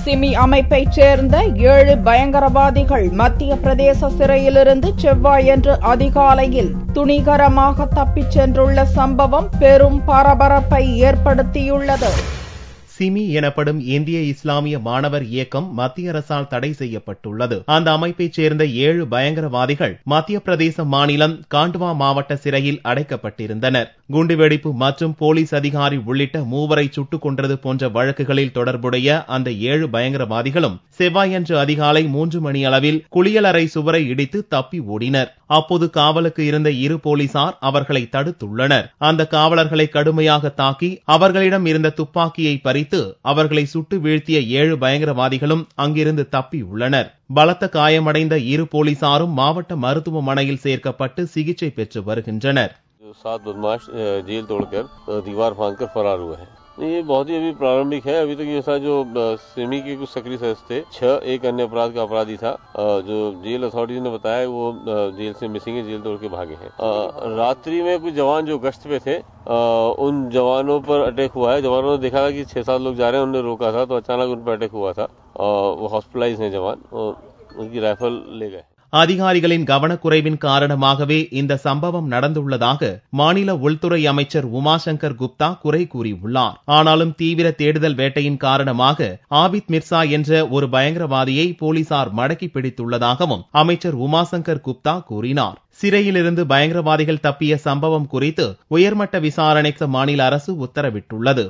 சிமி அமைப்பைச் சேர்ந்த 7 பயங்கரவாதிகள் மத்திய பிரதேச சிறையிலிருந்து செவ்வாயன்று அதிகாலையில் துணிகரமாக தப்பிச் சென்றுள்ள சம்பவம் பெரும் பரபரப்பை ஏற்படுத்தியுள்ளது. சிமி எனப்படும் இந்திய இஸ்லாமிய மாணவர் இயக்கம் மத்திய அரசால் தடை செய்யப்பட்டுள்ளது. அந்த அமைப்பைச் சேர்ந்த 7 பயங்கரவாதிகள் மத்திய பிரதேச மாநிலம் காண்ட்வா மாவட்ட சிறையில் அடைக்கப்பட்டிருந்தனர். குண்டுவெடிப்பு மற்றும் போலீஸ் அதிகாரி உள்ளிட்ட 3 சுட்டுக் கொன்றது போன்ற வழக்குகளில் தொடர்புடைய அந்த 7 பயங்கரவாதிகளும் செவ்வாயன்று அதிகாலை 3 மணி அளவில் குளியலறை சுவரை இடித்து தப்பி ஓடினர். அப்போது காவலுக்கு இருந்த 2 போலீசார் அவர்களை தடுத்துள்ளனர். அந்த காவலர்களை கடுமையாக தாக்கி அவர்களிடம் இருந்த துப்பாக்கியை பறித்து அவர்களை சுட்டு வீழ்த்திய 7 பயங்கரவாதிகளும் அங்கிருந்து தப்பியுள்ளனர். பலத்த காயமடைந்த 2 போலீசாரும் மாவட்ட மருத்துவமனையில் சேர்க்கப்பட்டு சிகிச்சை பெற்று வருகின்றனர். 7 बदमाश जेल तोड़कर दीवार फांदकर फरार हुए हैं। ये बहुत ही अभी प्रारंभिक है। अभी तक ये साथ जो सिमी के कुछ सक्रिय सदस्य थे, 6 एक अन्य अपराध का अपराधी था। जो जेल अथॉरिटीज ने बताया वो जेल से मिसिंग है, जेल तोड़ के भागे हैं। रात्रि में कुछ जवान जो गश्त पे थे उन जवानों पर अटैक हुआ है। जवानों ने देखा कि 6-7 लोग जा रहे हैं, उन्होंने रोका था तो अचानक उन पर अटैक हुआ था। वो हॉस्पिटलाइज हैं जवान और उनकी राइफल ले गए. அதிகாரிகளின் கவனக்குறைவின் காரணமாகவே இந்த சம்பவம் நடந்துள்ளதாக மாநில உள்துறை அமைச்சர் உமாசங்கர் குப்தா குறை கூறியுள்ளார். ஆனாலும் தீவிர தேடுதல் வேட்டையின் காரணமாக ஆபித் மிர்சா என்ற ஒரு பயங்கரவாதியை போலீசார் மடக்கி பிடித்துள்ளதாகவும் அமைச்சர் உமாசங்கர் குப்தா கூறினார். சிறையிலிருந்து பயங்கரவாதிகள் தப்பிய சம்பவம் குறித்து உயர்மட்ட விசாரணைக்கு மாநில அரசு உத்தரவிட்டுள்ளது.